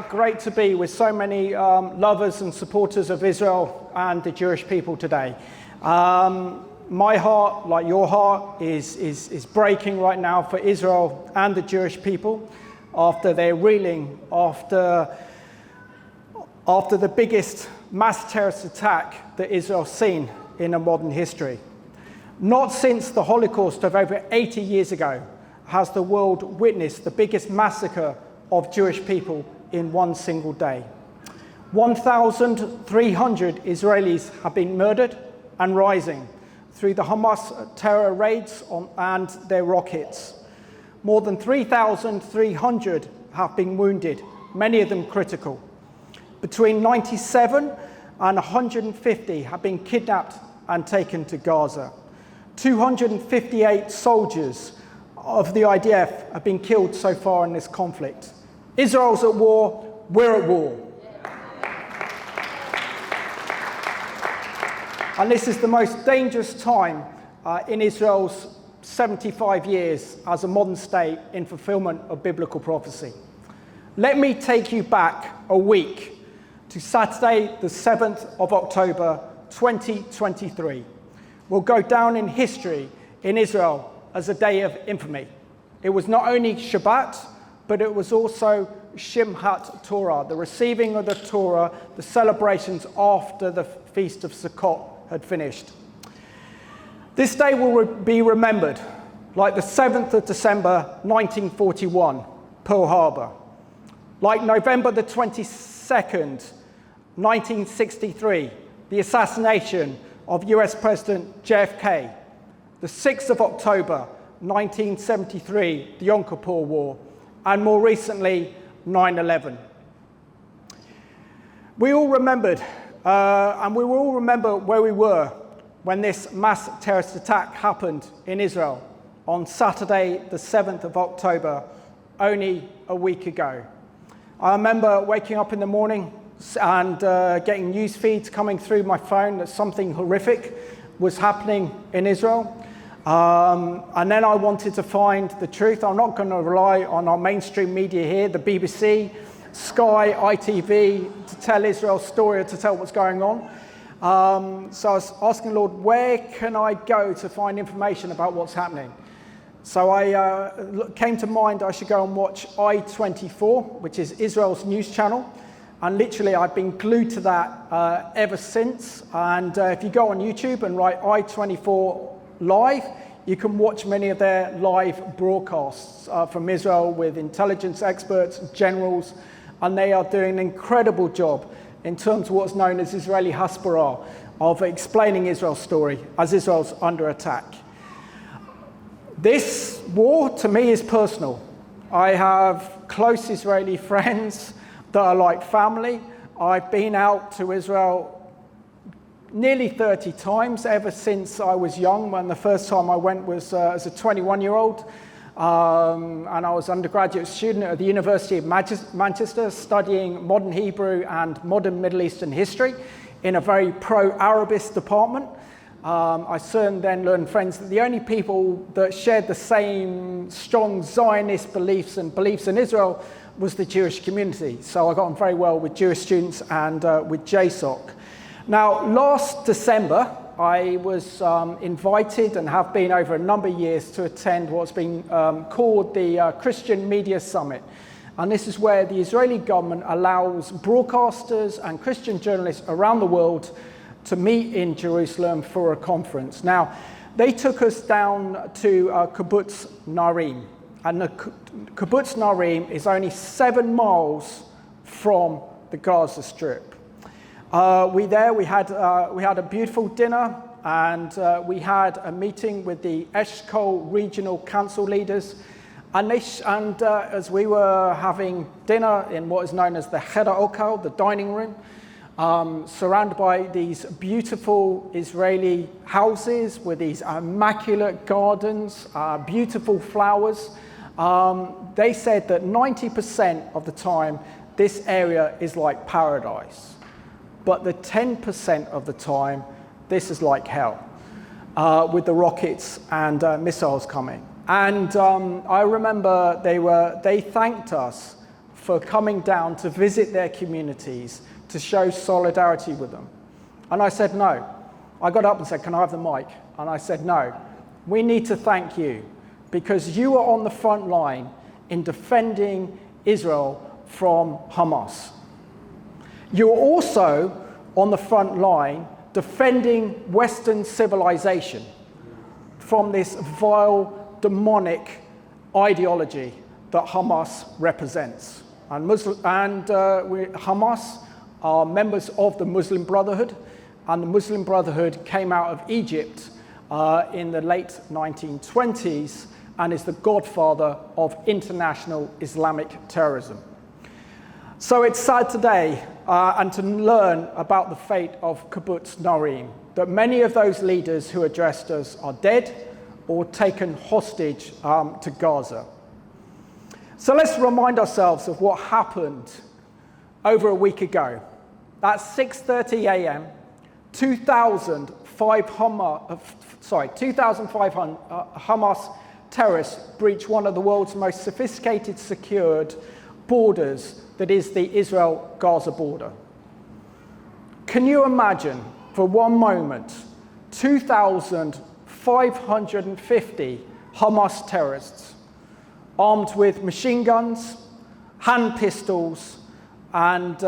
great to be with so many lovers and supporters of Israel and the Jewish people today. My heart, like your heart, is breaking right now for Israel and the Jewish people after they're reeling after the biggest mass terrorist attack that Israel's seen in a modern history. Not since the Holocaust of over 80 years ago has the world witnessed the biggest massacre of Jewish people in one single day. 1,300 Israelis have been murdered and rising through the Hamas terror raids and their rockets. More than 3,300 have been wounded, many of them critical. Between 97 and 150 have been kidnapped and taken to Gaza. 258 soldiers of the IDF have been killed so far in this conflict. Israel's at war, we're at war. And this is the most dangerous time in Israel's 75 years as a modern state in fulfillment of biblical prophecy. Let me take you back a week to Saturday, the 7th of October, 2023. Will go down in history in Israel as a day of infamy. It was not only Shabbat, but it was also Shimhat Torah, the receiving of the Torah, the celebrations after the Feast of Sukkot had finished. This day will be remembered like the 7th of December, 1941, Pearl Harbor, like November the 22nd, 1963, the assassination of US President JFK, the 6th of October, 1973, the Yom Kippur War, and more recently, 9/11. We all remembered, and we will all remember where we were when this mass terrorist attack happened in Israel on Saturday, the 7th of October, only a week ago. I remember waking up in the morning and getting news feeds coming through my phone that something horrific was happening in Israel. And then I wanted to find the truth. I'm not going to rely on our mainstream media here, the BBC, Sky, ITV, to tell Israel's story or to tell what's going on. So I was asking the Lord, where can I go to find information about what's happening? So I came to mind I should go and watch I-24, which is Israel's news channel. And literally, I've been glued to that ever since. And if you go on YouTube and write I-24 Live, you can watch many of their live broadcasts from Israel with intelligence experts, generals, and they are doing an incredible job in terms of what's known as Israeli Hasbara, of explaining Israel's story as Israel's under attack. This war, to me, is personal. I have close Israeli friends that are like family. I've been out to Israel nearly 30 times ever since I was young, when the first time I went was as a 21-year-old. And I was an undergraduate student at the University of Manchester studying modern Hebrew and modern Middle Eastern history in a very pro-Arabist department. I soon then learned, friends, that the only people that shared the same strong Zionist beliefs in Israel was the Jewish community. So I got on very well with Jewish students and with JSOC. Now, last December, I was invited and have been over a number of years to attend what's been called the Christian Media Summit. And this is where the Israeli government allows broadcasters and Christian journalists around the world to meet in Jerusalem for a conference. Now, they took us down to kibbutz Narim. And the kibbutz Narim is only 7 miles from the Gaza Strip. We had a beautiful dinner, and we had a meeting with the Eshkol Regional Council leaders. And as we were having dinner in what is known as the Cheder Okal, the dining room, surrounded by these beautiful Israeli houses with these immaculate gardens, beautiful flowers, they said that 90% of the time this area is like paradise. But the 10% of the time, this is like hell, with the rockets and missiles coming. And I remember they thanked us for coming down to visit their communities, to show solidarity with them. And I said no. I got up and said, can I have the mic? And I said, no, we need to thank you because you are on the front line in defending Israel from Hamas. You're also on the front line defending Western civilization from this vile, demonic ideology that Hamas represents. And Hamas are members of the Muslim Brotherhood, and the Muslim Brotherhood came out of Egypt in the late 1920s and is the godfather of international Islamic terrorism. So it's sad today and to learn about the fate of kibbutz Narim, that many of those leaders who addressed us are dead or taken hostage to Gaza. So let's remind ourselves of what happened over a week ago. At 6:30 a.m., 2,500 Hamas terrorists breached one of the world's most sophisticated secured borders, that is the Israel-Gaza border. Can you imagine for one moment 2,550 Hamas terrorists armed with machine guns, hand pistols, and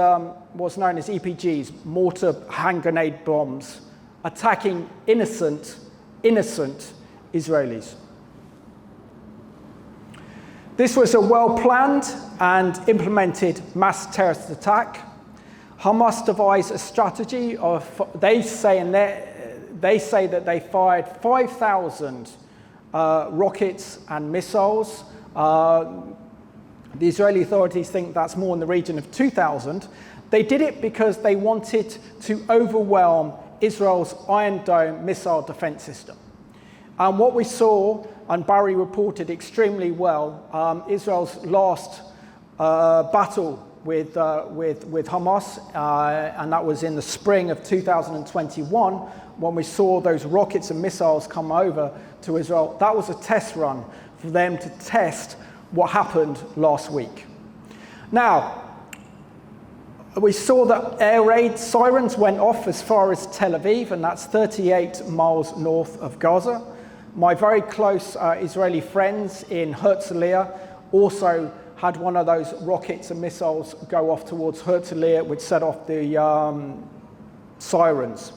what's known as EPGs, mortar hand grenade bombs, attacking innocent Israelis? This was a well-planned and implemented mass terrorist attack. Hamas devised a strategy of, they say that they fired 5,000 rockets and missiles. The Israeli authorities think that's more in the region of 2,000. They did it because they wanted to overwhelm Israel's Iron Dome missile defense system. And what we saw, and Barry reported extremely well, Israel's last battle with Hamas, and that was in the spring of 2021, when we saw those rockets and missiles come over to Israel. That was a test run for them to test what happened last week. Now, we saw that air raid sirens went off as far as Tel Aviv, and that's 38 miles north of Gaza. My very close Israeli friends in Herzliya also had one of those rockets and missiles go off towards Herzliya, which set off the sirens.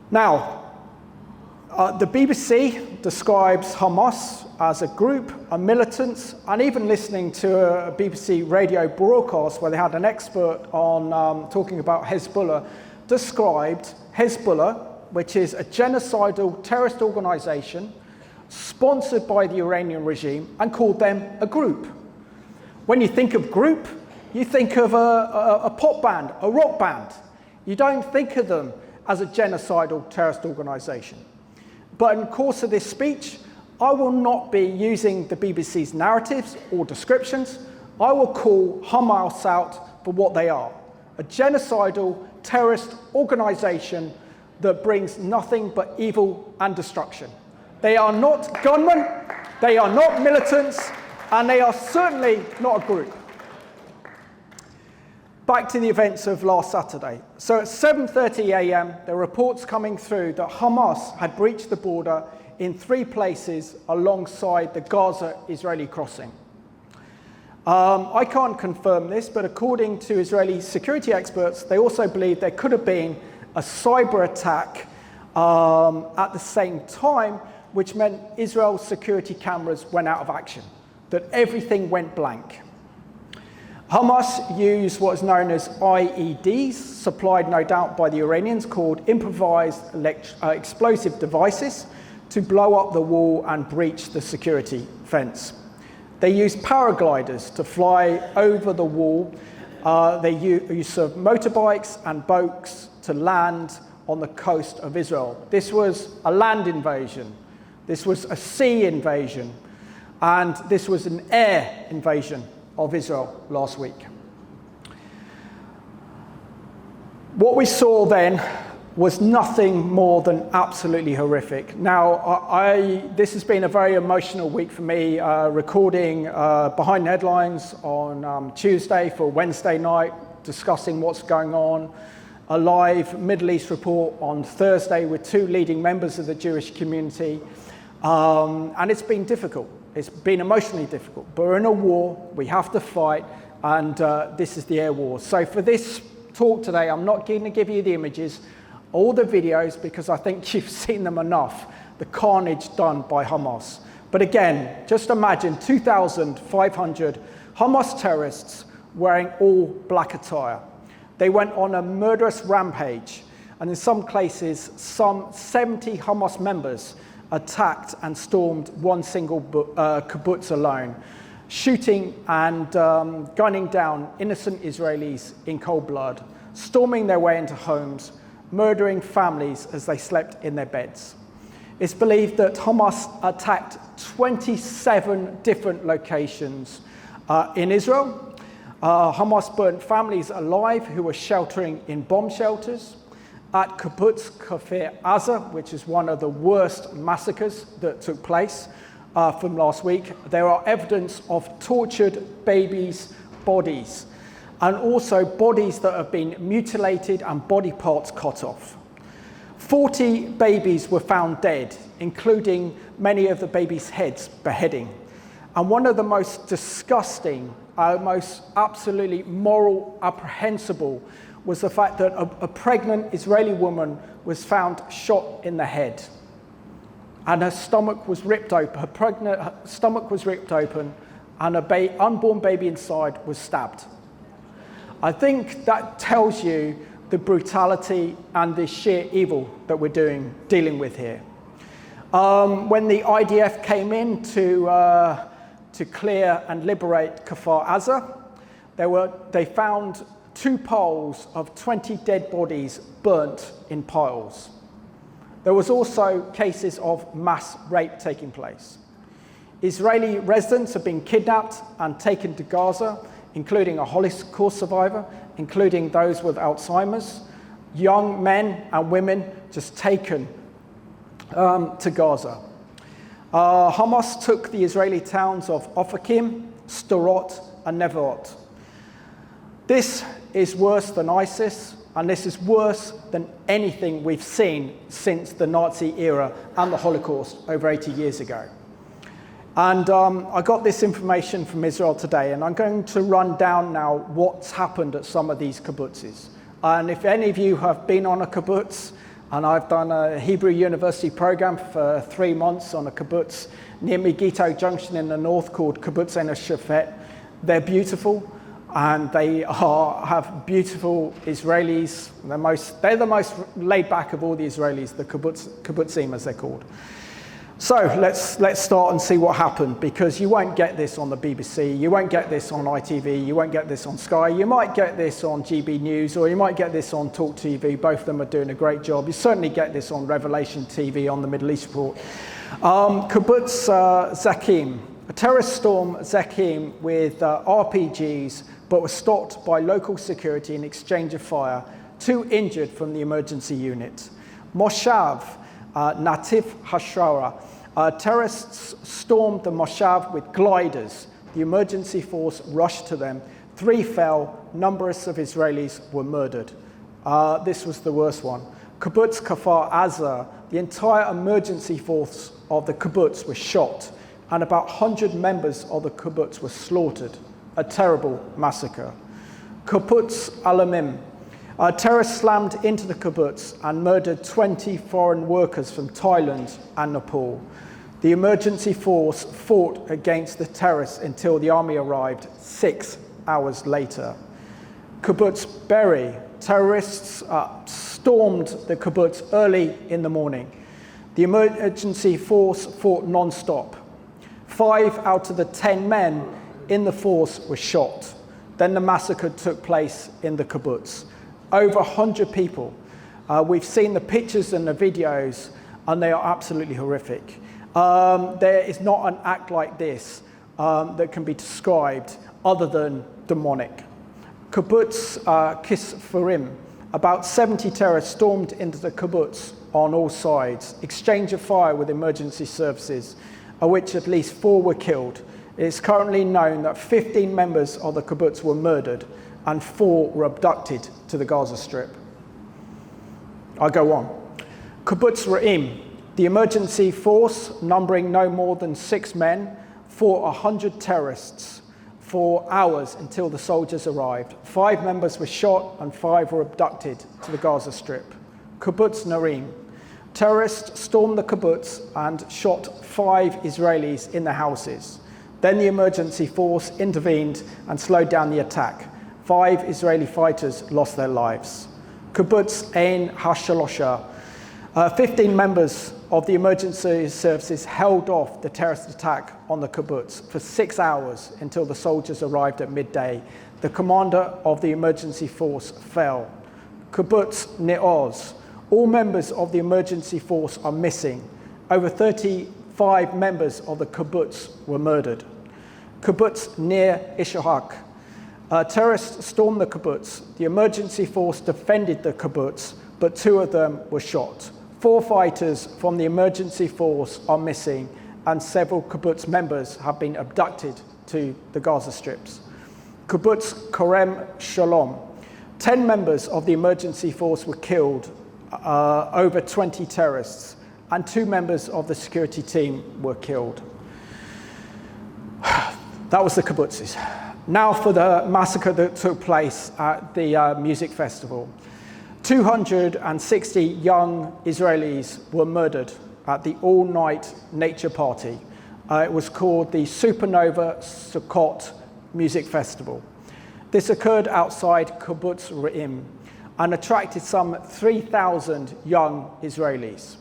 Now, the BBC describes Hamas as a group, a militant, and even listening to a BBC radio broadcast where they had an expert on talking about Hezbollah, described Hezbollah, which is a genocidal terrorist organization sponsored by the Iranian regime, and called them a group. When you think of group, you think of a pop band, a rock band. You don't think of them as a genocidal terrorist organization. But in the course of this speech, I will not be using the BBC's narratives or descriptions. I will call Hamas out for what they are: a genocidal terrorist organization that brings nothing but evil and destruction. They are not gunmen, they are not militants, and they are certainly not a group. Back to the events of last Saturday. So at 7:30 a.m., there were reports coming through that Hamas had breached the border in 3 places alongside the Gaza-Israeli crossing. I can't confirm this, but according to Israeli security experts, they also believe there could have been a cyber attack at the same time, which meant Israel's security cameras went out of action, that everything went blank. Hamas used what is known as IEDs, supplied no doubt by the Iranians, called improvised explosive devices, to blow up the wall and breach the security fence. They used paragliders to fly over the wall. They used motorbikes and boats to land on the coast of Israel. This was a land invasion. This was a sea invasion. And this was an air invasion of Israel last week. What we saw then was nothing more than absolutely horrific. Now, this has been a very emotional week for me, recording Behind Headlines on Tuesday for Wednesday night, discussing what's going on, a live Middle East report on Thursday with two leading members of the Jewish community, and it's been difficult. It's been emotionally difficult, but we're in a war, we have to fight, and this is the air war. So for this talk today, I'm not going to give you the images, all the videos, because I think you've seen them enough, the carnage done by Hamas. But again, just imagine 2,500 Hamas terrorists wearing all black attire. They went on a murderous rampage, and in some cases, some 70 Hamas members attacked and stormed one single kibbutz alone, shooting and gunning down innocent Israelis in cold blood, storming their way into homes, murdering families as they slept in their beds. It's believed that Hamas attacked 27 different locations in Israel. Hamas burnt families alive who were sheltering in bomb shelters. At kibbutz Kfar Aza, which is one of the worst massacres that took place from last week, there are evidence of tortured babies' bodies, and also bodies that have been mutilated and body parts cut off. 40 babies were found dead, including many of the babies' heads beheading. And one of the most disgusting, most absolutely moral apprehensible, was the fact that a pregnant Israeli woman was found shot in the head. And her stomach was ripped open, her stomach was ripped open, and an unborn baby inside was stabbed. I think that tells you the brutality and the sheer evil that we're dealing with here. When the IDF came in to clear and liberate Kfar Aza, they found 2 piles of 20 dead bodies burnt in piles. There was also cases of mass rape taking place. Israeli residents have been kidnapped and taken to Gaza, including a Holocaust survivor, including those with Alzheimer's, young men and women just taken to Gaza. Hamas took the Israeli towns of Ofakim, Sderot, and Nevarot. This is worse than ISIS, and this is worse than anything we've seen since the Nazi era and the Holocaust over 80 years ago. And I got this information from Israel today, and I'm going to run down now what's happened at some of these kibbutzes. And if any of you have been on a kibbutz, and I've done a Hebrew University program for 3 months on a kibbutz near Megiddo Junction in the north called Kibbutz Ein Shafet, they're beautiful, and they have beautiful Israelis. They're the most laid back of all the Israelis, the kibbutzim as they're called. So let's start and see what happened, because you won't get this on the BBC, you won't get this on ITV, you won't get this on Sky, you might get this on GB News, or you might get this on Talk TV. Both of them are doing a great job. You certainly get this on Revelation TV on the Middle East report. Kibbutz Zakim. A terrorist stormed Zakim with RPGs, but was stopped by local security in exchange of fire. 2 injured from the emergency unit. Moshav, Nativ Hashara. Terrorists stormed the Moshav with gliders. The emergency force rushed to them. 3 fell. Numbers of Israelis were murdered. This was the worst one. Kibbutz Kfar Aza. The entire emergency force of the kibbutz was shot, and about 100 members of the kibbutz were slaughtered. A terrible massacre. Kibbutz Alamim. Terrorists slammed into the kibbutz and murdered 20 foreign workers from Thailand and Nepal. The emergency force fought against the terrorists until the army arrived 6 hours later. Kibbutz Barret. Terrorists stormed the kibbutz early in the morning. The emergency force fought non-stop. 5 out of the 10 men in the force were shot. Then the massacre took place in the kibbutz. Over 100 people. We've seen the pictures and the videos, and they are absolutely horrific. There is not an act like this that can be described other than demonic. Kibbutz Kisfurim. about 70 terrorists stormed into the kibbutz on all sides, exchange of fire with emergency services, of which at least 4 were killed. It is currently known that 15 members of the kibbutz were murdered and 4 were abducted to the Gaza Strip. I go on. Kibbutz Re'im, the emergency force numbering no more than 6 men, fought 100 terrorists for hours until the soldiers arrived. 5 members were shot and 5 were abducted to the Gaza Strip. Kibbutz Narim, terrorists stormed the kibbutz and shot 5 Israelis in their houses. Then the emergency force intervened and slowed down the attack. 5 Israeli fighters lost their lives. Kibbutz Ein HaShalosha, 15 members of the emergency services held off the terrorist attack on the kibbutz for 6 hours until the soldiers arrived at midday. The commander of the emergency force fell. Kibbutz Ne'oz, all members of the emergency force are missing. Over 35 members of the kibbutz were murdered. Kibbutz Nir Ishahak, terrorists stormed the kibbutz. The emergency force defended the kibbutz, but 2 of them were shot. 4 fighters from the emergency force are missing, and several kibbutz members have been abducted to the Gaza Strips. Kibbutz Korem Shalom, 10 members of the emergency force were killed, over 20 terrorists, and 2 members of the security team were killed. That was the kibbutzes. Now for the massacre that took place at the music festival. 260 young Israelis were murdered at the all-night nature party. It was called the Supernova Sukkot Music Festival. This occurred outside Kibbutz Re'im and attracted some 3,000 young Israelis.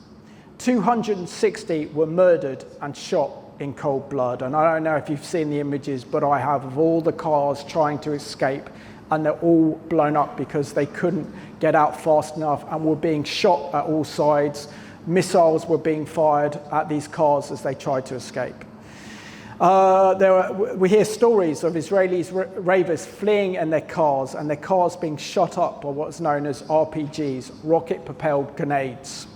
260 were murdered and shot in cold blood. And I don't know if you've seen the images, but I have, of all the cars trying to escape, and they're all blown up because they couldn't get out fast enough and were being shot at all sides. Missiles were being fired at these cars as they tried to escape. We hear stories of Israeli ravers fleeing in their cars and their cars being shot up by what's known as RPGs, rocket-propelled grenades.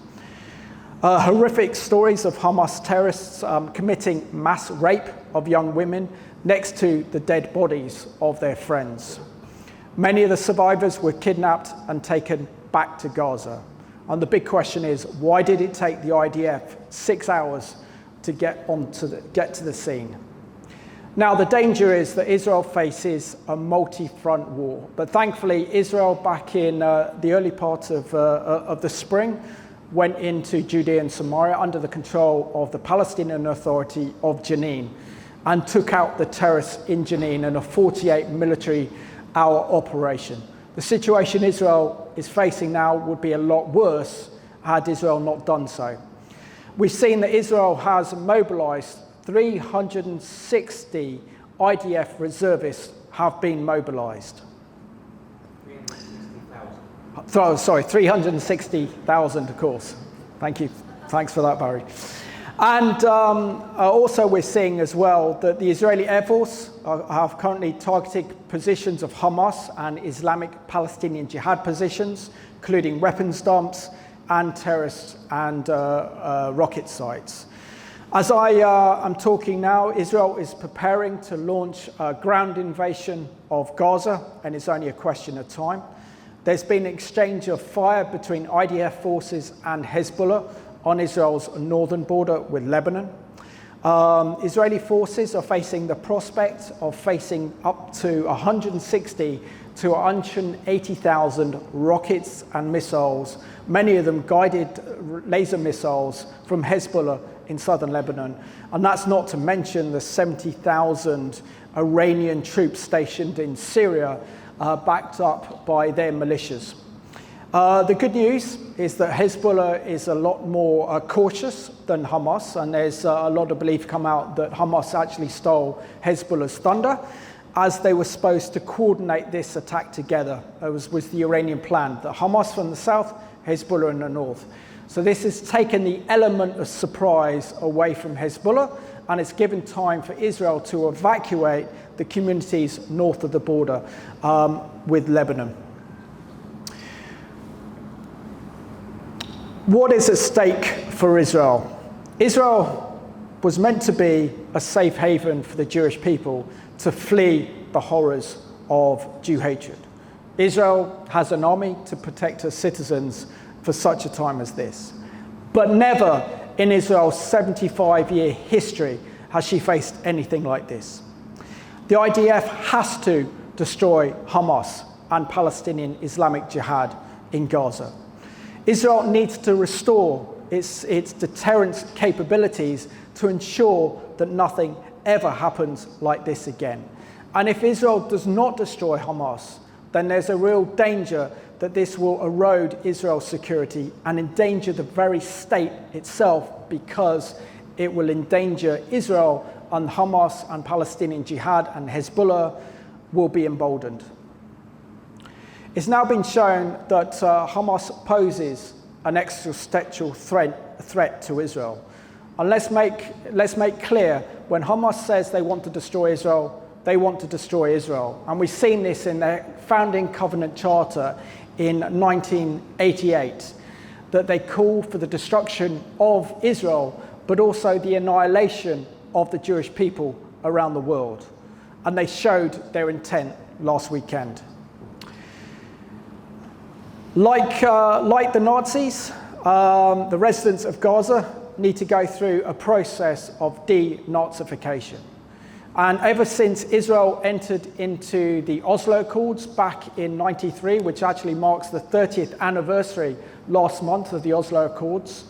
Horrific stories of Hamas terrorists committing mass rape of young women next to the dead bodies of their friends. Many of the survivors were kidnapped and taken back to Gaza. And the big question is, why did it take the IDF 6 hours to get to the scene? Now, the danger is that Israel faces a multi-front war. But thankfully, Israel, back in the early part of the spring, went into Judea and Samaria under the control of the Palestinian Authority of Jenin and took out the terrorists in Jenin in a 48 military-hour operation. The situation Israel is facing now would be a lot worse had Israel not done so. We've seen that Israel has mobilized 360 IDF reservists have been mobilized. 360,000, of course. Thank you. Thanks for that, Barry. And also we're seeing as well that the Israeli Air Force have currently targeted positions of Hamas and Islamic Palestinian Jihad positions, including weapons dumps and terrorist and rocket sites. As I am talking now, Israel is preparing to launch a ground invasion of Gaza, and it's only a question of time. There's been an exchange of fire between IDF forces and Hezbollah on Israel's northern border with Lebanon. Israeli forces are facing the prospect of facing up to 160 to 180,000 rockets and missiles, many of them guided laser missiles from Hezbollah in southern Lebanon. And that's not to mention the 70,000 Iranian troops stationed in Syria, backed up by their militias. The good news is that Hezbollah is a lot more cautious than Hamas, and there's a lot of belief come out that Hamas actually stole Hezbollah's thunder, as they were supposed to coordinate this attack together. It was the Iranian plan, that Hamas from the south, Hezbollah in the north. So this has taken the element of surprise away from Hezbollah, and it's given time for Israel to evacuate the communities north of the border with Lebanon. What is at stake for Israel? Israel was meant to be a safe haven for the Jewish people to flee the horrors of Jew hatred. Israel has an army to protect her citizens for such a time as this. But never in Israel's 75-year history has she faced anything like this. The IDF has to destroy Hamas and Palestinian Islamic Jihad in Gaza. Israel needs to restore its deterrence capabilities to ensure that nothing ever happens like this again. And if Israel does not destroy Hamas, then there's a real danger that this will erode Israel's security and endanger the very state itself, because it will endanger Israel, and Hamas and Palestinian Jihad and Hezbollah will be emboldened. It's now been shown that Hamas poses an existential threat to Israel. And let's make clear, when Hamas says they want to destroy Israel, they want to destroy Israel. And we've seen this in their founding covenant charter in 1988, that they call for the destruction of Israel, but also the annihilation of the Jewish people around the world. And they showed their intent last weekend. Like the Nazis, the residents of Gaza need to go through a process of denazification. And ever since Israel entered into the Oslo Accords back in '93, which actually marks the 30th anniversary last month of the Oslo Accords,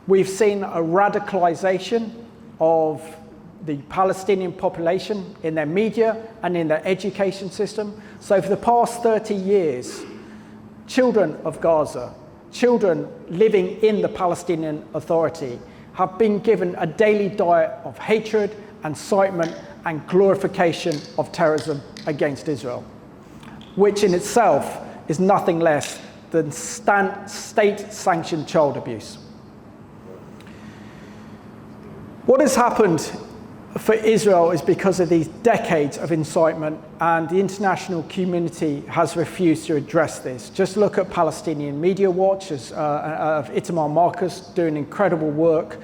we've seen a radicalization of the Palestinian population in their media and in their education system. So for the past 30 years, children of Gaza, children living in the Palestinian Authority, have been given a daily diet of hatred, incitement, and glorification of terrorism against Israel, which in itself is nothing less than state-sanctioned child abuse. What has happened for Israel is because of these decades of incitement, and the international community has refused to address this. Just look at Palestinian Media Watch of Itamar Marcus doing incredible work.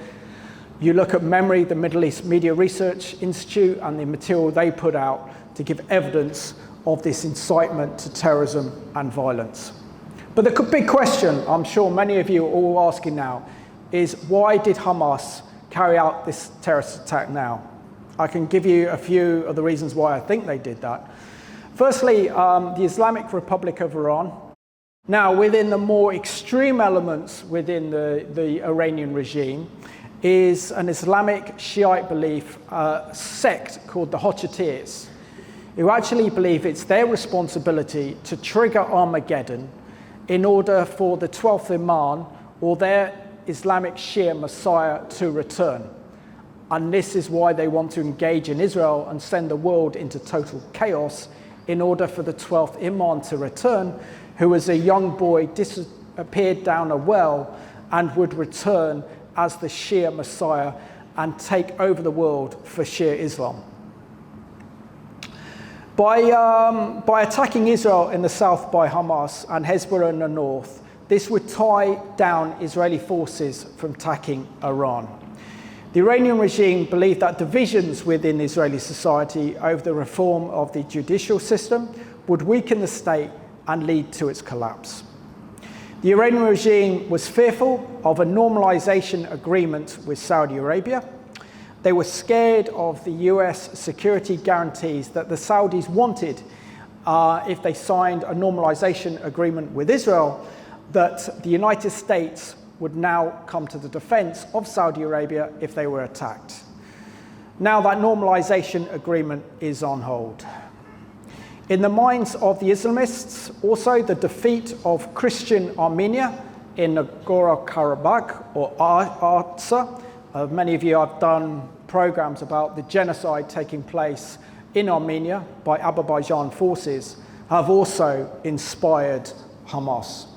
You look at Memory, the Middle East Media Research Institute, and the material they put out to give evidence of this incitement to terrorism and violence. But the big question, I'm sure many of you are all asking now, is why did Hamas carry out this terrorist attack now? I can give you a few of the reasons why I think they did that. Firstly, the Islamic Republic of Iran. Now, within the more extreme elements within the Iranian regime is an Islamic Shiite belief sect called the Atrocities, who actually believe it's their responsibility to trigger Armageddon in order for the 12th Imam or their Islamic Shia Messiah to return. And this is why they want to engage in Israel and send the world into total chaos in order for the 12th Imam to return, who as a young boy disappeared down a well and would return as the Shia Messiah and take over the world for Shia Islam. By attacking Israel in the south by Hamas and Hezbollah in the north, this would tie down Israeli forces from attacking Iran. The Iranian regime believed that divisions within Israeli society over the reform of the judicial system would weaken the state and lead to its collapse. The Iranian regime was fearful of a normalization agreement with Saudi Arabia. They were scared of the US security guarantees that the Saudis wanted if they signed a normalization agreement with Israel, that the United States would now come to the defense of Saudi Arabia if they were attacked. Now that normalization agreement is on hold. In the minds of the Islamists, also the defeat of Christian Armenia in Nagorno-Karabakh or Artsakh. Many of you have done programs about the genocide taking place in Armenia by Azerbaijan forces, have also inspired Hamas.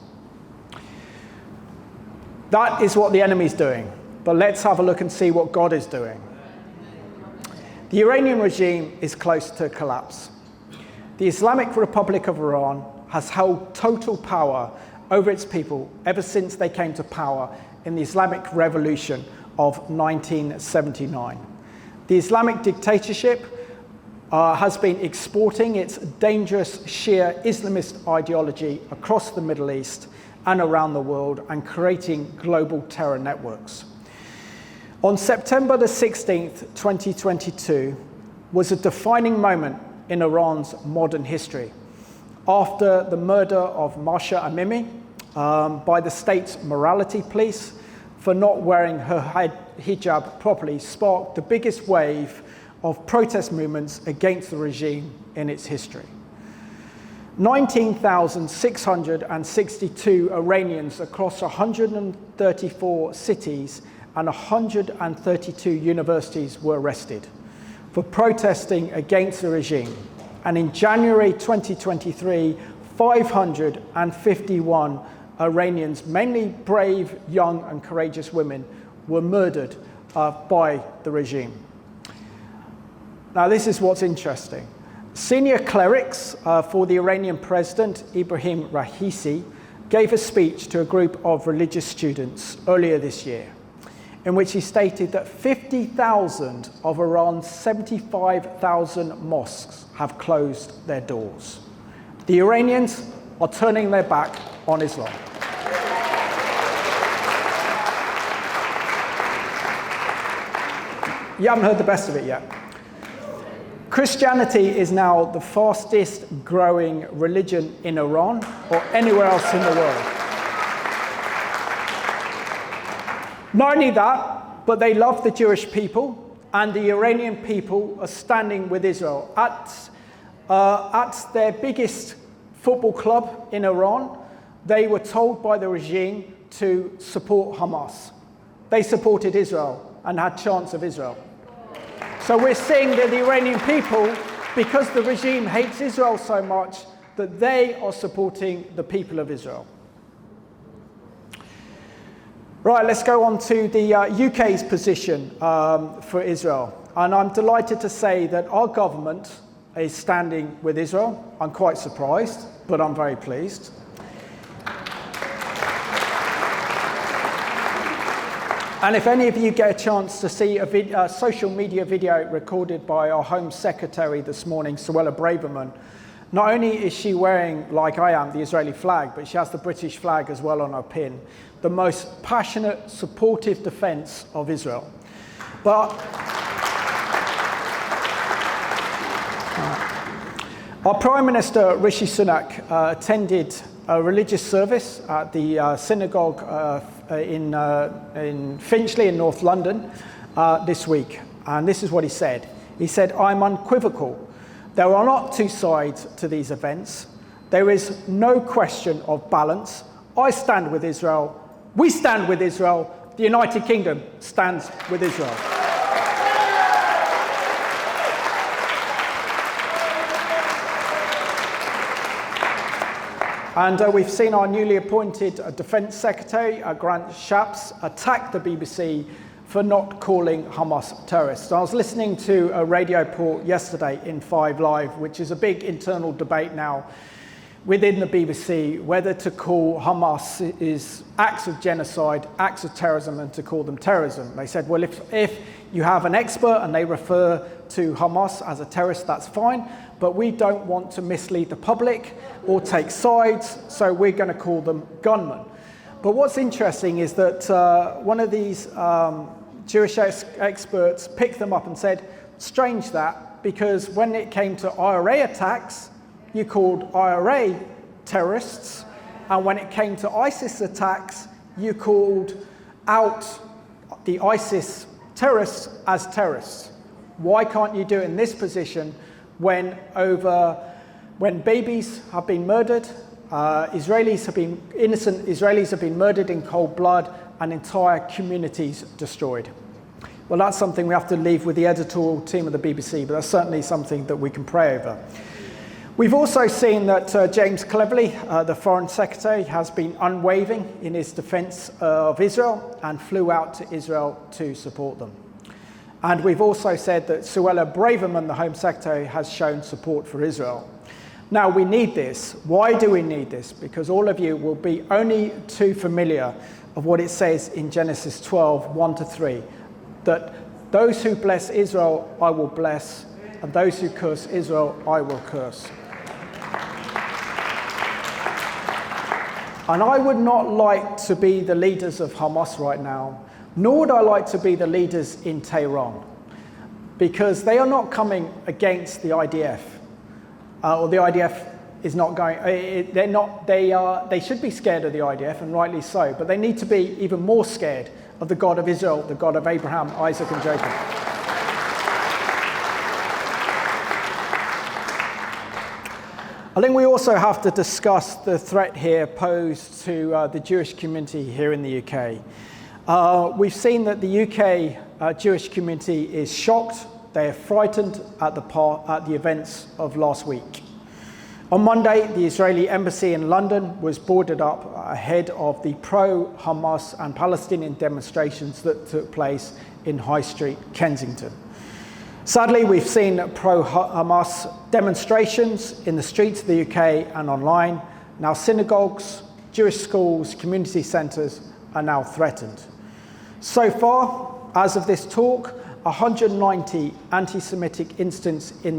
That is what the enemy's doing, but let's have a look and see what God is doing. The Iranian regime is close to collapse. The Islamic Republic of Iran has held total power over its people ever since they came to power in the Islamic Revolution of 1979. The Islamic dictatorship has been exporting its dangerous Shia Islamist ideology across the Middle East and around the world and creating global terror networks. On September the 16th, 2022, was a defining moment in Iran's modern history. After the murder of Mahsa Amini by the state's morality police for not wearing her hijab properly sparked the biggest wave of protest movements against the regime in its history. 19,662 Iranians across 134 cities and 132 universities were arrested for protesting against the regime. And in January 2023, 551 Iranians, mainly brave, young and courageous women, were murdered by the regime. Now, this is what's interesting. Senior clerics for the Iranian president, Ibrahim Raisi, gave a speech to a group of religious students earlier this year, in which he stated that 50,000 of Iran's 75,000 mosques have closed their doors. The Iranians are turning their back on Islam. You haven't heard the best of it yet. Christianity is now the fastest growing religion in Iran or anywhere else in the world. Not only that, but they love the Jewish people, and the Iranian people are standing with Israel. At their biggest football club in Iran, they were told by the regime to support Hamas. They supported Israel and had chants of Israel. So we're seeing that the Iranian people, because the regime hates Israel so much, that they are supporting the people of Israel. Right, let's go on to the UK's position for Israel. And I'm delighted to say that our government is standing with Israel. I'm quite surprised, but I'm very pleased. And if any of you get a chance to see a social media video recorded by our Home Secretary this morning, Suella Braverman, not only is she wearing, like I am, the Israeli flag, but she has the British flag as well on her pin. The most passionate, supportive defense of Israel. But our Prime Minister, Rishi Sunak, attended a religious service at the synagogue in Finchley in North London this week. And this is what he said. He said, "I'm unequivocal. There are not two sides to these events. There is no question of balance. I stand with Israel. We stand with Israel. The United Kingdom stands with Israel." And we've seen our newly appointed Defence Secretary, Grant Shapps, attack the BBC for not calling Hamas terrorists. I was listening to a radio report yesterday in 5 Live, which is a big internal debate now within the BBC, whether to call Hamas is acts of genocide, acts of terrorism, and to call them terrorism. They said, well, if you have an expert and they refer to Hamas as a terrorist, that's fine, but we don't want to mislead the public or take sides, so we're going to call them gunmen. But what's interesting is that one of these Jewish experts picked them up and said, strange that, because when it came to IRA attacks, you called IRA terrorists, and when it came to ISIS attacks, you called out the ISIS terrorists as terrorists. Why can't you do it in this position when babies have been murdered, innocent Israelis have been murdered in cold blood, and entire communities destroyed? Well, that's something we have to leave with the editorial team of the BBC, but that's certainly something that we can pray over. We've also seen that James Cleverly, the Foreign Secretary, has been unwavering in his defence of Israel and flew out to Israel to support them. And we've also said that Suella Braverman, the Home Secretary, has shown support for Israel. Now, we need this. Why do we need this? Because all of you will be only too familiar of what it says in Genesis 12, 1-3, that those who bless Israel, I will bless, and those who curse Israel, I will curse. And I would not like to be the leaders of Hamas right now, nor would I like to be the leaders in Tehran, because they are not coming against the IDF. Or the IDF is not going, they should be scared of the IDF, and rightly so, but they need to be even more scared of the God of Israel, the God of Abraham, Isaac, and Jacob. I think we also have to discuss the threat here posed to the Jewish community here in the UK. We've seen that the UK Jewish community is shocked. They are frightened at the events of last week. On Monday, the Israeli embassy in London was boarded up ahead of the pro-Hamas and Palestinian demonstrations that took place in High Street, Kensington. Sadly, we've seen pro-Hamas demonstrations in the streets of the UK and online. Now synagogues, Jewish schools, community centres are now threatened. So far, as of this talk, 190 anti-Semitic incidents in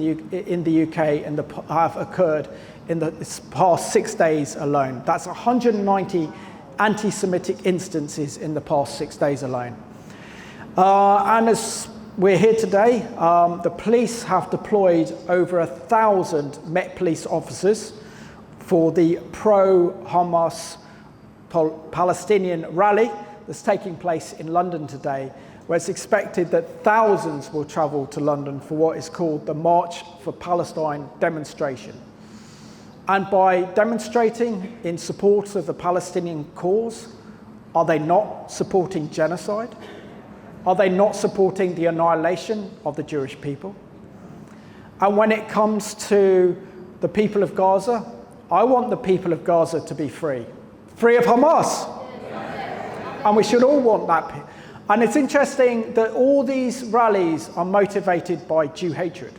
the UK have occurred in the past 6 days alone. That's 190 anti-Semitic instances in the past 6 days alone. And as we're here today, the police have deployed over 1,000 Met Police officers for the pro-Hamas Palestinian rally that's taking place in London today, where it's expected that thousands will travel to London for what is called the March for Palestine demonstration. And by demonstrating in support of the Palestinian cause, are they not supporting genocide? Are they not supporting the annihilation of the Jewish people? And when it comes to the people of Gaza, I want the people of Gaza to be free. Free of Hamas. And we should all want that. And it's interesting that all these rallies are motivated by Jew hatred.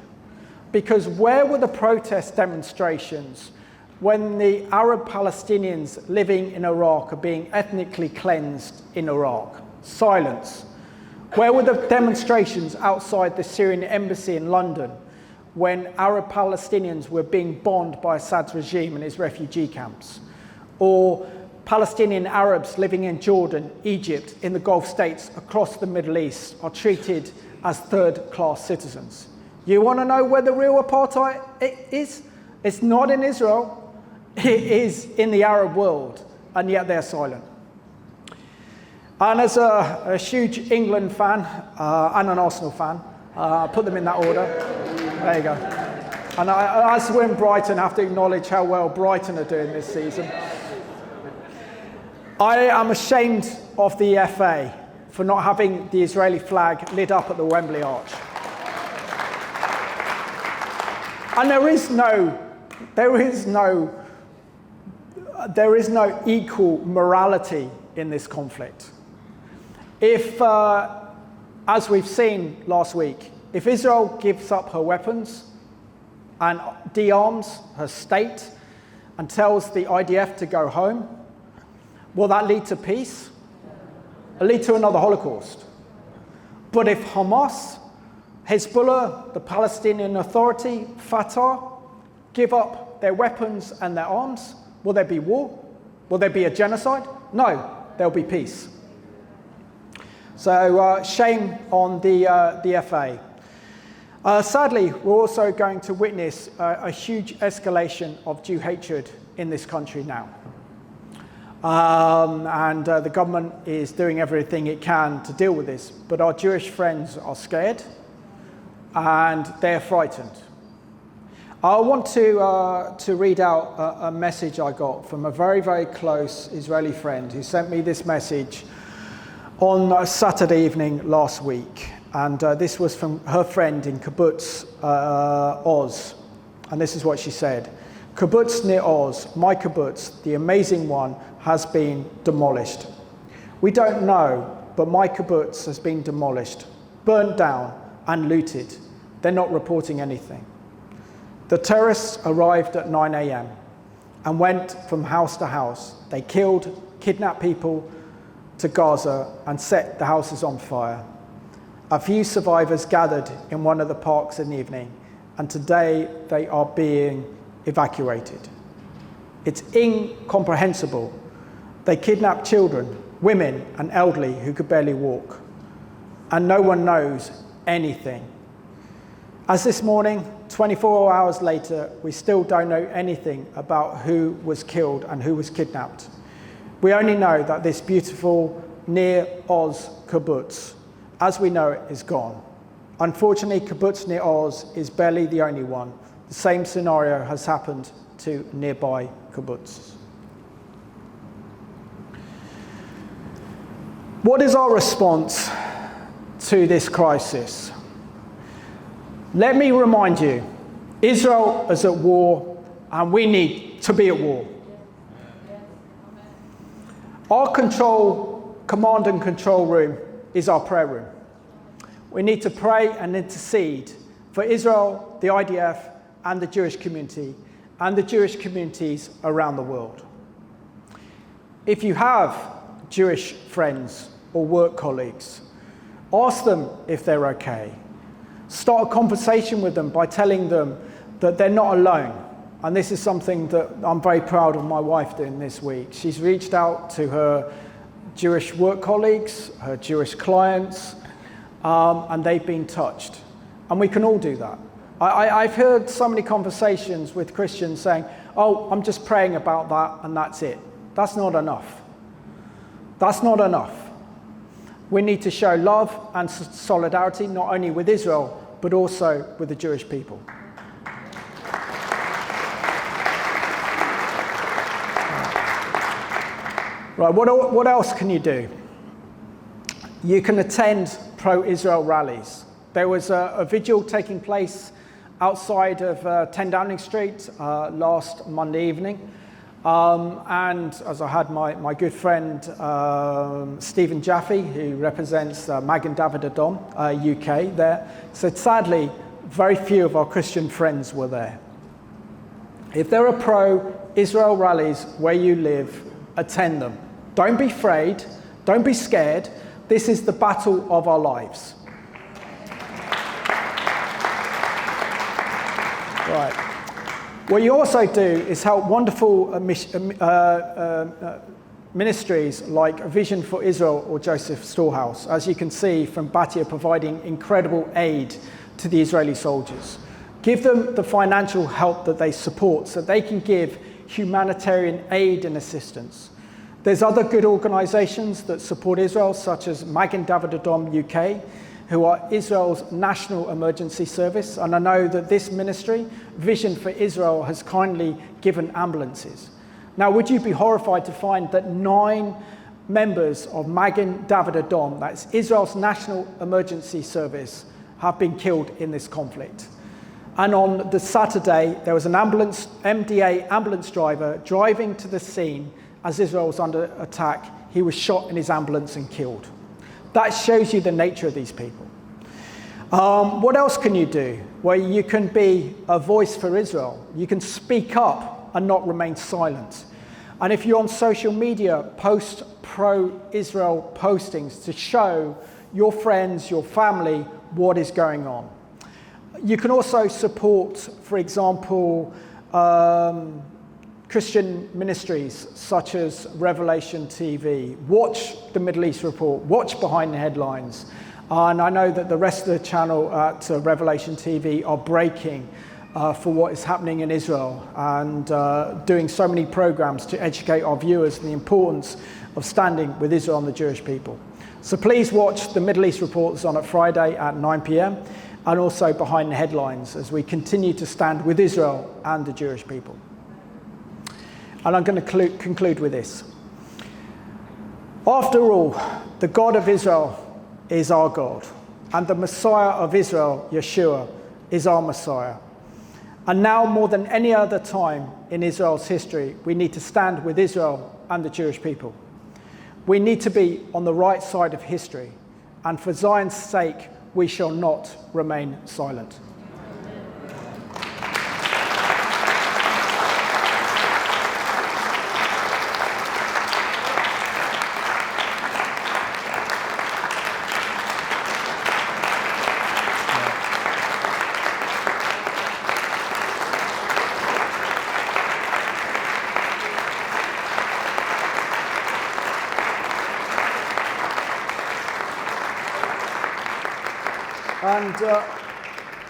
Because where were the protest demonstrations when the Arab Palestinians living in Iraq are being ethnically cleansed in Iraq? Silence. Where were the demonstrations outside the Syrian embassy in London when Arab Palestinians were being bombed by Assad's regime and his refugee camps? Or Palestinian Arabs living in Jordan, Egypt, in the Gulf states, across the Middle East, are treated as third-class citizens. You want to know where the real apartheid is? It's not in Israel. It is in the Arab world, and yet they're silent. And as a huge England fan and an Arsenal fan, put them in that order. There you go. And as we're in Brighton, I have to acknowledge how well Brighton are doing this season. I am ashamed of the FA for not having the Israeli flag lit up at the Wembley Arch. And there is no equal morality in this conflict. If, as we've seen last week, if Israel gives up her weapons and de-arms her state and tells the IDF to go home, will that lead to peace? It'll lead to another Holocaust. But if Hamas, Hezbollah, the Palestinian Authority, Fatah, give up their weapons and their arms, will there be war? Will there be a genocide? No, there'll be peace. So shame on the FA. Sadly, we're also going to witness a huge escalation of Jew hatred in this country now. And the government is doing everything it can to deal with this. But our Jewish friends are scared and they're frightened. I want to read out a message I got from a very, very close Israeli friend who sent me this message on a Saturday evening last week. And this was from her friend in kibbutz Oz. And this is what she said. Kibbutz near Oz, my kibbutz, the amazing one, has been demolished. We don't know, but my kibbutz has been demolished, burnt down and looted. They're not reporting anything. The terrorists arrived at 9 a.m. and went from house to house. They killed, kidnapped people to Gaza and set the houses on fire. A few survivors gathered in one of the parks in the evening, and today they are being evacuated. It's incomprehensible. They kidnapped children, women, and elderly who could barely walk, and no one knows anything. As this morning, 24 hours later, we still don't know anything about who was killed and who was kidnapped. We only know that this beautiful Nir Oz kibbutz, as we know it, is gone. Unfortunately, kibbutz Nir Oz is barely the only one. The same scenario has happened to nearby kibbutzes. What is our response to this crisis? Let me remind you, Israel is at war, and we need to be at war. Our command and control room is our prayer room. We need to pray and intercede for Israel, the IDF, and the Jewish community, and the Jewish communities around the world. If you have Jewish friends or work colleagues, ask them if they're okay. Start a conversation with them by telling them that they're not alone. And this is something that I'm very proud of my wife doing this week. She's reached out to her Jewish work colleagues, her Jewish clients, and they've been touched. And we can all do that. I've heard so many conversations with Christians saying, oh, I'm just praying about that and that's it. That's not enough. That's not enough. We need to show love and solidarity, not only with Israel, but also with the Jewish people. Right, what else can you do? You can attend pro-Israel rallies. There was a vigil taking place outside of 10 Downing Street last Monday evening. And as I had my good friend Stephen Jaffe, who represents Magen David Adom UK there, said sadly very few of our Christian friends were there. If there are pro-Israel rallies where you live, attend them. Don't be afraid, don't be scared. This is the battle of our lives. Right. What you also do is help wonderful ministries like Vision for Israel or Joseph Storehouse, as you can see from Batia providing incredible aid to the Israeli soldiers. Give them the financial help that they support so they can give humanitarian aid and assistance. There's other good organisations that support Israel, such as Magen David Adom UK, who are Israel's national emergency service. And I know that this ministry, Vision for Israel, has kindly given ambulances. Now, would you be horrified to find that 9 members of Magen David Adom, that's Israel's national emergency service, have been killed in this conflict? And on the Saturday, there was an MDA ambulance driver driving to the scene as Israel was under attack. He was shot in his ambulance and killed. That shows you the nature of these people. What else can you do? Well, you can be a voice for Israel. You can speak up and not remain silent. And if you're on social media, post pro-Israel postings to show your friends, your family, what is going on. You can also support, for example, Christian ministries such as Revelation TV. Watch the Middle East Report, watch Behind the Headlines. And I know that the rest of the channel at Revelation TV are breaking for what is happening in Israel and doing so many programs to educate our viewers on the importance of standing with Israel and the Jewish people. So please watch the Middle East Report that's on at Friday at 9 p.m. and also Behind the Headlines as we continue to stand with Israel and the Jewish people. And I'm going to conclude with this. After all, the God of Israel is our God, and the Messiah of Israel, Yeshua, is our Messiah. And now more than any other time in Israel's history, we need to stand with Israel and the Jewish people. We need to be on the right side of history, and for Zion's sake, we shall not remain silent. And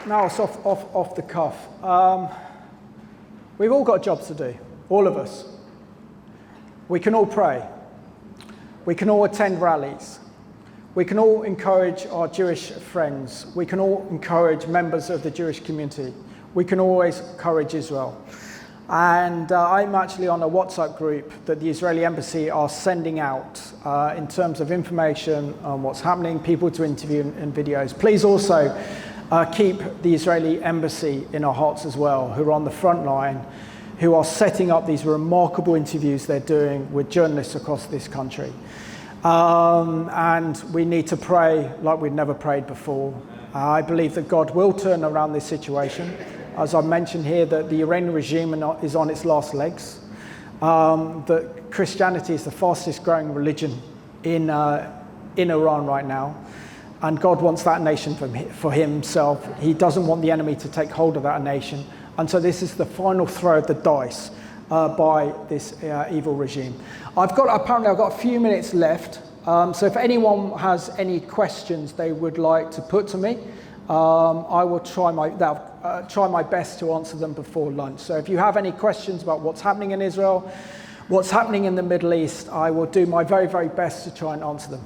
now it's off the cuff. We've all got jobs to do, all of us. We can all pray. We can all attend rallies. We can all encourage our Jewish friends. We can all encourage members of the Jewish community. We can always encourage Israel. And I'm actually on a WhatsApp group that the Israeli embassy are sending out in terms of information on what's happening, people to interview and videos. Please also keep the Israeli embassy in our hearts as well, who are on the front line, who are setting up these remarkable interviews they're doing with journalists across this country. And we need to pray like we've never prayed before. I believe that God will turn around this situation. As I mentioned here, that the Iranian regime is on its last legs. That Christianity is the fastest growing religion in Iran right now. And God wants that nation for himself. He doesn't want the enemy to take hold of that nation. And so this is the final throw of the dice by this evil regime. Apparently I've got a few minutes left. So if anyone has any questions they would like to put to me, I will try my best to answer them before lunch. So if you have any questions about what's happening in Israel, what's happening in the Middle East, I will do my very, very best to try and answer them.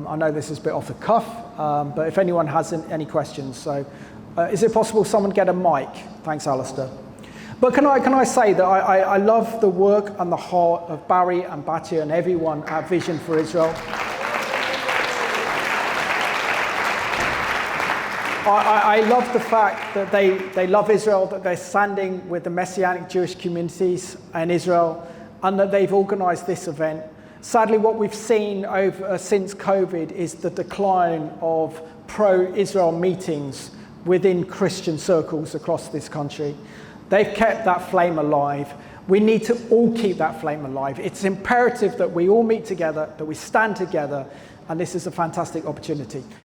I know this is a bit off the cuff, but if anyone has any questions. So is it possible someone get a mic? Thanks, Alistair. But can I say that I love the work and the heart of Barry and Batia and everyone at Vision for Israel. I love the fact that they love Israel, that they're standing with the Messianic Jewish communities in Israel, and that they've organised this event. Sadly, what we've seen since COVID is the decline of pro-Israel meetings within Christian circles across this country. They've kept that flame alive. We need to all keep that flame alive. It's imperative that we all meet together, that we stand together, and this is a fantastic opportunity.